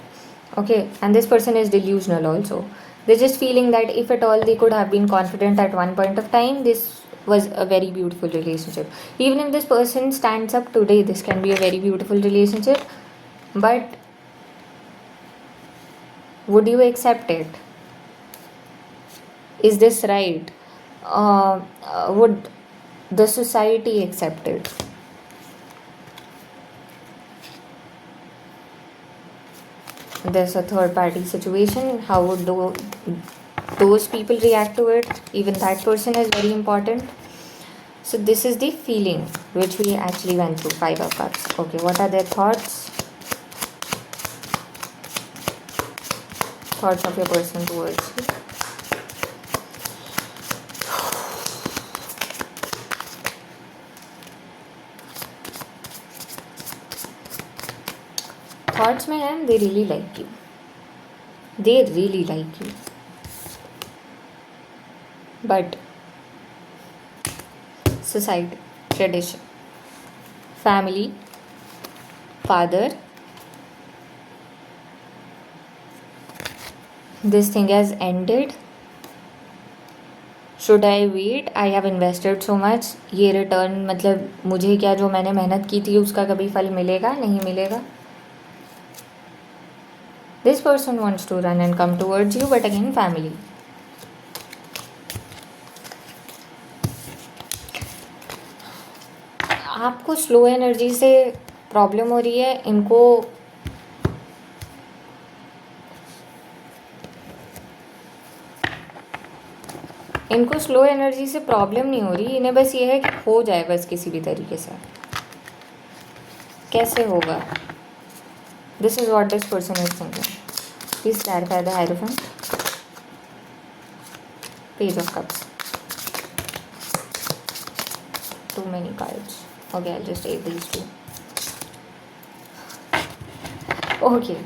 Okay, and this person is delusional also. They're just feeling that if at all they could have been confident at one point of time, this was a very beautiful relationship. Even if this person stands up today, this can be a very beautiful relationship. But would you accept it? Is this right? Would the society accept it? There's a third party situation. How would those people react to it? Even that person is very important. So this is the feeling which we actually went through. 5 of Cups. Okay, what are their thoughts? Thoughts of your person towards you. Thoughts में है, they really like you. They really like you. But society, tradition, family, father, this thing has ended. Should I wait? I have invested so much. ये return मतलब मुझे क्या, जो मैंने मेहनत की थी उसका कभी फल मिलेगा नहीं मिलेगा. This person wants to run and come towards you, but again family. आपको स्लो एनर्जी से प्रॉब्लम हो रही है, इनको स्लो एनर्जी से प्रॉब्लम नहीं हो रही, इन्हें बस ये है कि हो जाए बस किसी भी तरीके से. कैसे होगा? This is what this person is thinking. Please clarify the Hierophant. Page of Cups. Too many cards. Okay, I'll just take these two. Okay.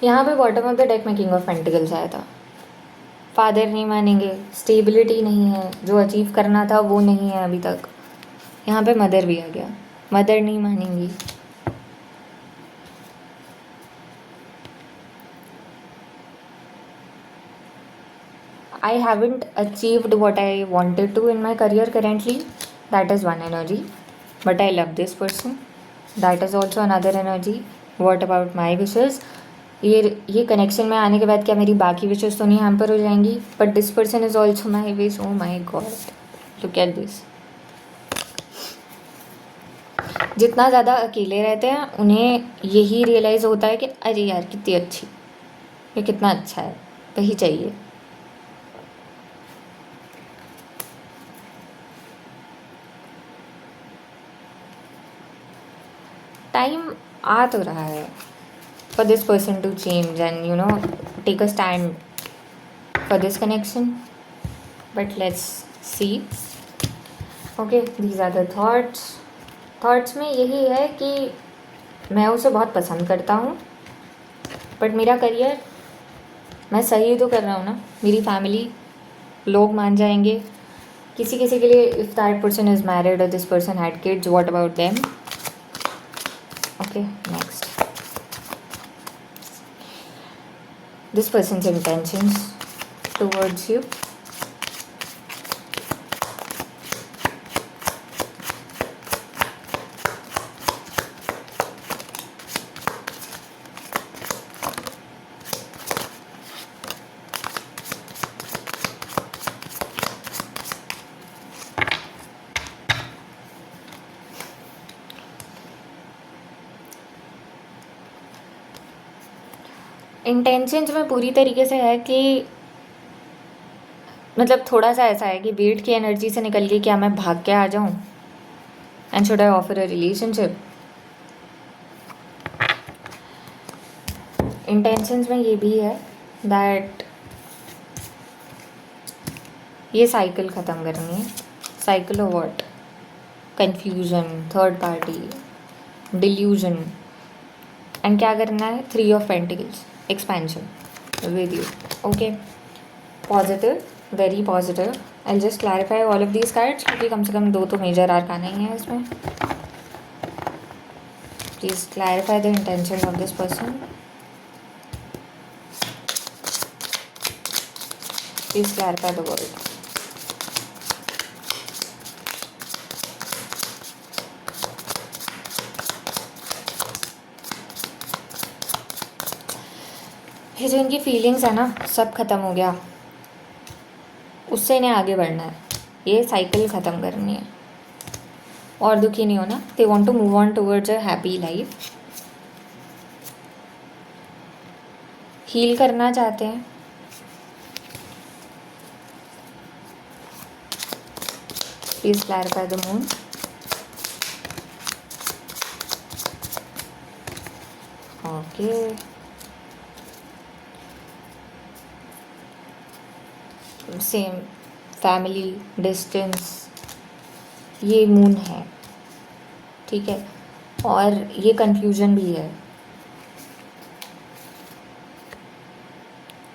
यहाँ पे बॉटम ऑफ द डेक में किंग ऑफ पेंटिकल्स आया था. Father नहीं मानेंगे, stability नहीं है, जो अचीव करना था वो नहीं है अभी तक. यहाँ पे मदर भी आ गया, मदर नहीं मानेंगी. I haven't achieved what I wanted to in my career currently. That is one energy. But I love this person. That is also another energy. What about my wishes? ये connection में आने के बाद क्या मेरी बाकी विशेष तो नहीं हैम्पर हो जाएंगी? But this person is also my wish. Oh my God, look at this. जितना ज़्यादा अकेले रहते हैं उन्हें यही रियलाइज़ होता है कि अरे यार कितनी अच्छी, ये कितना अच्छा है, वही चाहिए। टाइम आ तो रहा है for this person to change and take a stand for this connection, but let's see. Okay, these are the thoughts में यही है कि मैं उसे बहुत पसंद करता हूँ, बट मेरा करियर, मैं सही तो कर रहा हूँ ना, मेरी फैमिली, लोग मान जाएंगे। किसी किसी के लिए if that person is married और this person had kids, what about them? Okay, next, this person's intentions towards you. Intentions में पूरी तरीके से है कि मतलब थोड़ा सा ऐसा है कि वेट की एनर्जी से निकल के क्या मैं भाग के आ जाऊँ, and should I offer a relationship. Intentions में ये भी है दैट ये साइकिल ख़त्म करनी है। Cycle of what? Confusion, third party, delusion, and क्या करना है? 3 of pentacles, expansion with you. Okay, positive, very positive. I just clarify all of these cards क्योंकि कम से कम 2 तो मेजर आर्काना ही है इसमें। Please clarify the intention of this person. Please clarify the word. ये जो इनकी फीलिंग्स है ना, सब ख़त्म हो गया, उससे इन्हें आगे बढ़ना है, ये साइकिल ख़त्म करनी है और दुखी नहीं होना। They want to move on towards a happy life, heal करना चाहते हैं। Please clarify the moon. Okay, same, family, distance, ये मून है, ठीक है, और ये कन्फ्यूजन भी है।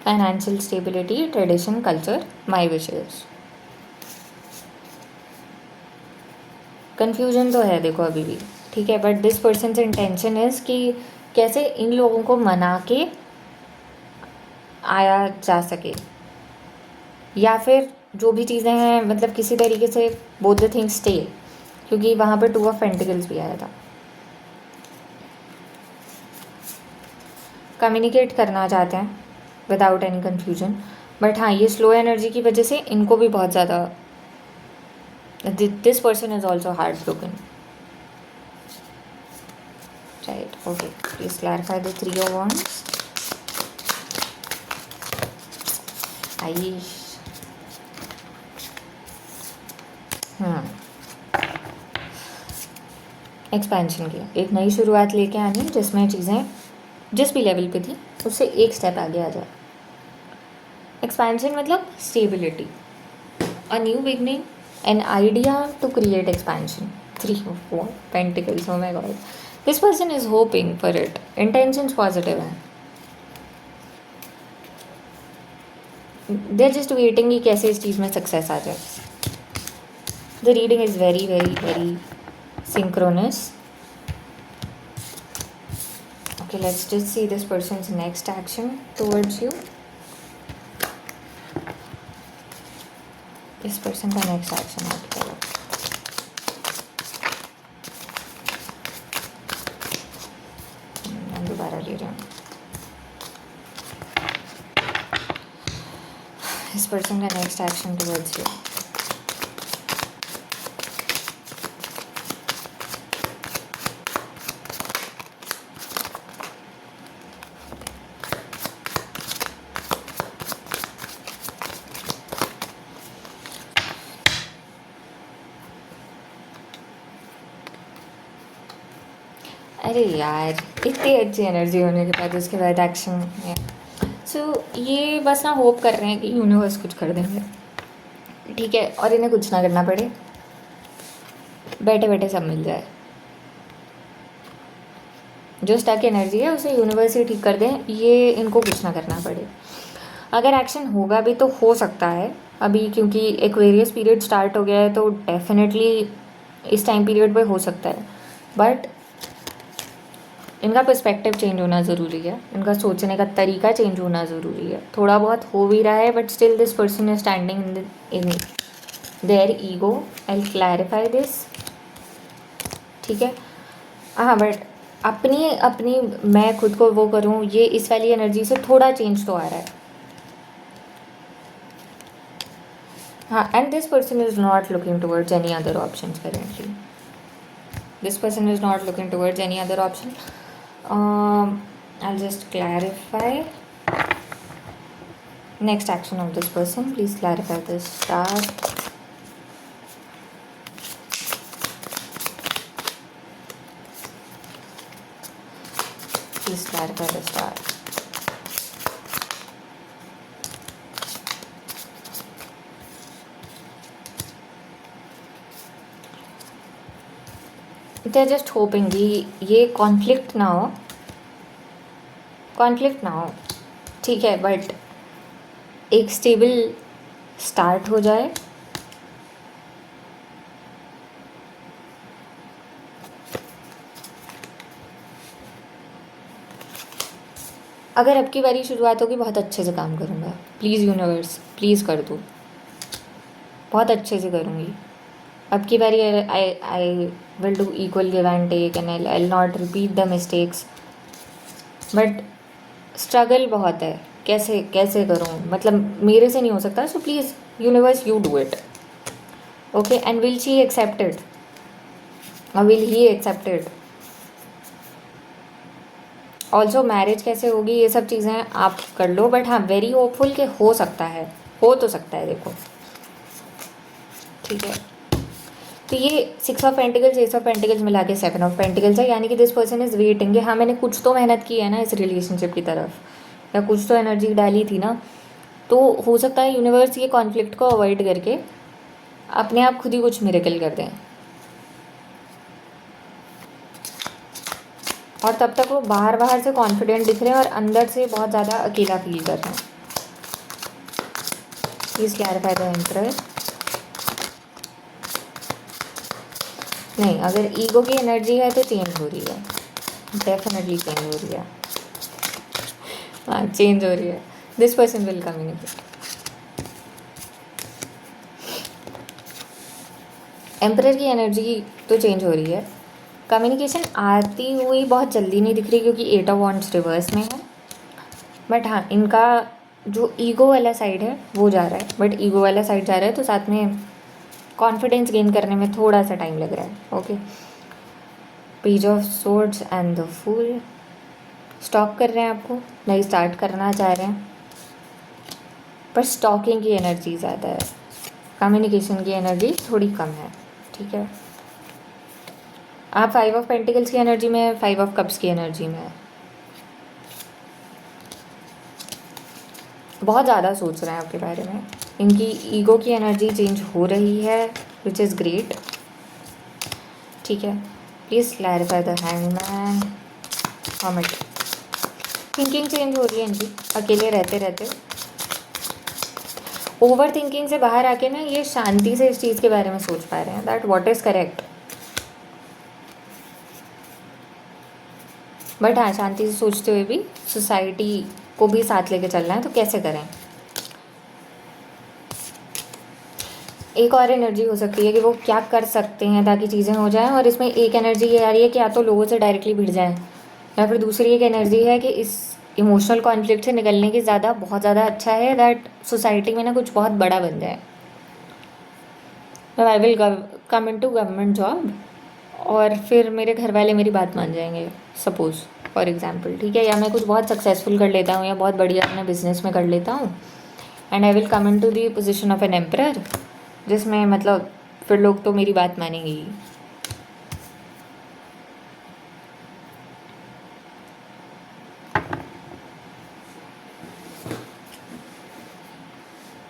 Financial stability, tradition, culture, my wishes. Confusion तो है देखो अभी भी, ठीक है, but this person intention is कि कैसे इन लोगों को मना के आया जा सके, या फिर जो भी चीज़ें हैं मतलब किसी तरीके से बोथ द थिंग्स स्टे, क्योंकि वहाँ पर 2 ऑफ पेंटिकल्स भी आया था। कम्युनिकेट करना चाहते हैं विदाउट एनी कन्फ्यूजन, बट हाँ ये स्लो एनर्जी की वजह से इनको भी बहुत ज़्यादा, this person is also heart broken, right? Okay, please clarify the 3 of wands। Ayush, expansion की एक नई शुरुआत लेके आनी है जिसमें चीज़ें जिस भी लेवल पे थी उससे एक स्टेप आगे आ जाए। एक्सपेंशन मतलब stability, a new beginning, an idea to create expansion. 3 of pentacles, oh my God, this person is hoping for it. Intentions positive हैं, दे आर जस्ट वेटिंग कि कैसे इस चीज़ में सक्सेस आ जाए। The reading is very very very synchronous. Okay, let's just see this person's next action towards you. इस person का next action है, चलो मैं दोबारा ले रही हूँ। इस person का next action towards you. अरे यार, इतनी अच्छी एनर्जी होने के बाद उसके बाद एक्शन है। सो ये बस ना होप कर रहे हैं कि यूनिवर्स कुछ कर देंगे, ठीक है, और इन्हें कुछ ना करना पड़े, बैठे बैठे सब मिल जाए। जो स्टक एनर्जी है उसे यूनिवर्स ही ठीक कर दें, ये इनको कुछ ना करना पड़े। अगर एक्शन होगा भी तो हो सकता है अभी, क्योंकि एक्वेरियस पीरियड स्टार्ट हो गया है, तो डेफिनेटली इस टाइम पीरियड पे हो सकता है। बट इनका पर्सपेक्टिव चेंज होना ज़रूरी है, इनका सोचने का तरीका चेंज होना ज़रूरी है। थोड़ा बहुत हो भी रहा है, but still this person is standing in their ego. I clarify this, ठीक है। हाँ, बट अपनी अपनी मैं खुद को वो करूँ, ये इस वाली एनर्जी से थोड़ा चेंज तो आ रहा है। हाँ, and this person is not looking towards any other options currently. This person is not looking towards any other option. I'll just clarify. Next action of this person. Please clarify this star. Please clarify the star. They're just hoping ये conflict ना हो, ठीक है, but एक stable start हो जाए। अगर अब की बारी शुरुआत होगी, बहुत अच्छे से काम करूँगा। प्लीज़ यूनिवर्स, प्लीज़ कर दो, बहुत अच्छे से करूँगी। अब की बारी I will do equal give and take and I not repeat the mistakes. But struggle बहुत है, कैसे कैसे करूँ, मतलब मेरे से नहीं हो सकता। So please universe, you do it, okay. And will she accepted, और will he accepted. Also marriage कैसे होगी, ये सब चीज़ें आप कर लो, बट हाँ, वेरी होपफुल कि हो सकता है, हो तो सकता है, देखो, ठीक है। तो ये 6 of pentacles, S of pentacles मिला के 7 ऑफ पेंटिकल्स है, यानी कि दिस पर्सन इज़ वेटिंग। हाँ, मैंने कुछ तो मेहनत की है ना इस रिलेशनशिप की तरफ, या कुछ तो एनर्जी डाली थी ना, तो हो सकता है यूनिवर्स ये कॉन्फ्लिक्ट को अवॉइड करके अपने आप खुद ही कुछ मिरेकल कर दें, और तब तक वो बाहर से कॉन्फिडेंट दिख रहे हैं और अंदर से बहुत ज़्यादा अकेला फील कर रहे हैं। Please clarify the emperor. नहीं, अगर ईगो की एनर्जी है तो चेंज हो रही है, डेफिनेटली चेंज हो रही है। हाँ, चेंज हो रही है। This person will communicate. Emperor की एनर्जी तो चेंज हो रही है, कम्युनिकेशन आती हुई बहुत जल्दी नहीं दिख रही, क्योंकि 8 ऑफ वॉन्ड्स रिवर्स में है। बट हाँ, इनका जो ईगो वाला साइड है वो जा रहा है, बट ईगो वाला साइड जा रहा है तो साथ में कॉन्फिडेंस गेन करने में थोड़ा सा टाइम लग रहा है, okay. Page of swords and the fool stock कर रहे हैं आपको, नहीं स्टार्ट करना चाह रहे हैं, पर स्टॉकिंग की एनर्जी ज़्यादा है, कम्युनिकेशन की एनर्जी थोड़ी कम है, ठीक है। आप 5 ऑफ पेंटिकल्स की एनर्जी में, 5 ऑफ कप्स की एनर्जी में बहुत ज़्यादा सोच रहे हैं आपके बारे में। इनकी ईगो की एनर्जी चेंज हो रही है, विच इज़ ग्रेट, ठीक है। Please clarify the hangman. Hermit, thinking change हो रही है इनकी, अकेले रहते रहते ओवर थिंकिंग से बाहर आके ना ये शांति से इस चीज़ के बारे में सोच पा रहे हैं, that what is correct. But हाँ, शांति से सोचते हुए भी सोसाइटी को भी साथ लेके चलना है, तो कैसे करें। एक और एनर्जी हो सकती है कि वो क्या कर सकते हैं ताकि चीज़ें हो जाएं, और इसमें एक एनर्जी ये आ रही है कि या तो लोगों से डायरेक्टली भिड़ जाएं, या फिर दूसरी एक एनर्जी है कि इस इमोशनल कॉन्फ्लिक्ट से निकलने की ज़्यादा बहुत ज़्यादा अच्छा है दैट सोसाइटी में ना कुछ बहुत बड़ा बन जाए। I will come in to government job, और फिर मेरे घर वाले मेरी बात मान जाएंगे, सपोज़ फॉर एग्जाम्पल, ठीक है। या मैं कुछ बहुत सक्सेसफुल कर लेता हूँ, या बहुत बढ़िया अपने बिजनेस में कर लेता हूँ, and I will come in to the position of an emperor, जिसमें मतलब फिर लोग तो मेरी बात मानेंगे ही।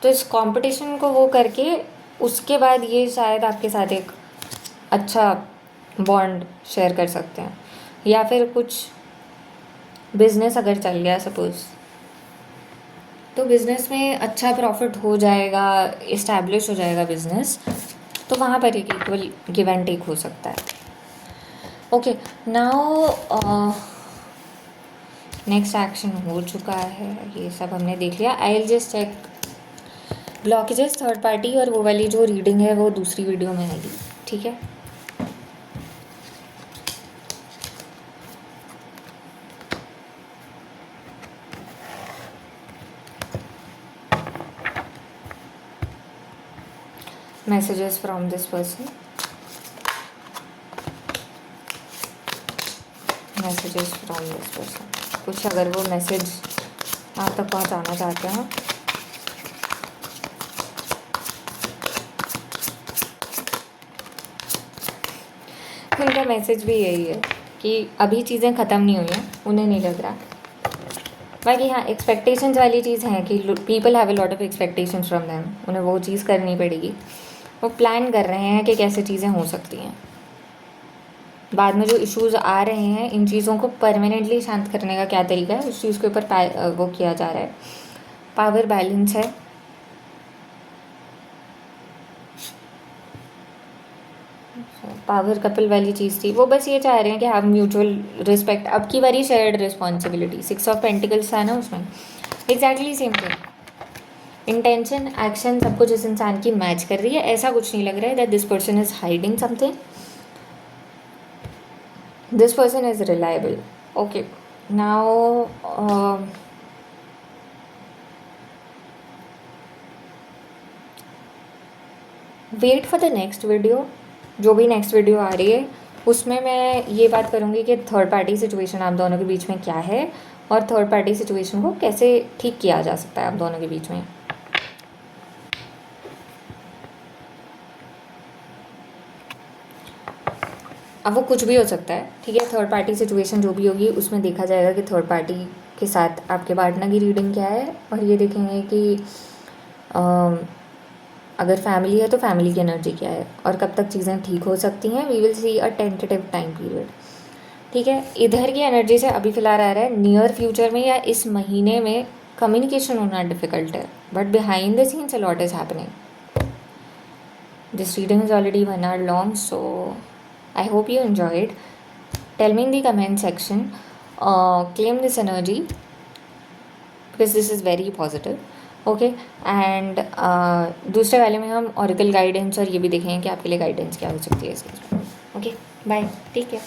तो इस कंपटीशन को वो करके उसके बाद ये शायद आपके साथ एक अच्छा बॉन्ड शेयर कर सकते हैं, या फिर कुछ बिजनेस अगर चल गया सपोज़, तो बिज़नेस में अच्छा प्रॉफिट हो जाएगा, इस्टेब्लिश हो जाएगा बिज़नेस, तो वहाँ पर एक इक्वल गिव एंड टेक हो सकता है। ओके, नाउ नेक्स्ट एक्शन हो चुका है, ये सब हमने देख लिया। I will just check blockages third party, और वो वाली जो रीडिंग है वो दूसरी वीडियो में आएगी, ठीक है। messages from this person, messages from this person, कुछ अगर वो मैसेज आप तक पहुंचाना चाहते हो, उनका मैसेज भी यही है कि अभी चीज़ें ख़त्म नहीं हुई हैं, उन्हें नहीं लग रहा। बाकी हाँ, एक्सपेक्टेशंस वाली चीज़ है कि people have a lot of expectations from them, उन्हें वो चीज़ करनी पड़ेगी। वो प्लान कर रहे हैं कि कैसे चीज़ें हो सकती हैं। बाद में जो इश्यूज़ आ रहे हैं, इन चीज़ों को परमानेंटली शांत करने का क्या तरीका है, उस चीज़ के ऊपर वो किया जा रहा है। पावर बैलेंस है, पावर कपल वाली चीज़ थी, वो बस ये चाह रहे हैं कि आप म्यूचुअल रिस्पेक्ट, अब की बारी शेयर्ड रिस्पॉन्सिबिलिटी, 6 ऑफ पेंटिकल्स था ना उसमें, exactly same thing. Intention, action, सब कुछ इस इंसान की मैच कर रही है। ऐसा कुछ नहीं लग रहा है that this person is hiding something, this person is reliable. Okay, now wait for the next video. जो भी नेक्स्ट वीडियो आ रही है उसमें मैं ये बात करूँगी कि थर्ड पार्टी सिचुएशन आप दोनों के बीच में क्या है, और थर्ड पार्टी सिचुएशन को कैसे ठीक किया जा सकता है आप दोनों के बीच में। अब वो कुछ भी हो सकता है, ठीक है। थर्ड पार्टी सिचुएशन जो भी होगी उसमें देखा जाएगा कि थर्ड पार्टी के साथ आपके पार्टनर की रीडिंग क्या है, और ये देखेंगे कि अगर फैमिली है तो फैमिली की एनर्जी क्या है, और कब तक चीज़ें ठीक हो सकती हैं। We will see a tentative time period, ठीक है। इधर की एनर्जी से अभी फ़िलहाल आ रहा है नियर फ्यूचर में या इस महीने में कम्युनिकेशन होना डिफ़िकल्ट है, but behind the scenes a lot is happening. This reading is already 1 hour long, so I hope you enjoyed. Tell me in the comment section, claim this energy because this is very positive. Okay, and दूसरे वाले में हम auricle guidance और ये भी देखेंगे कि आपके लिए गाइडेंस क्या हो सकती है इसके। ओके, बाय, ठीक है।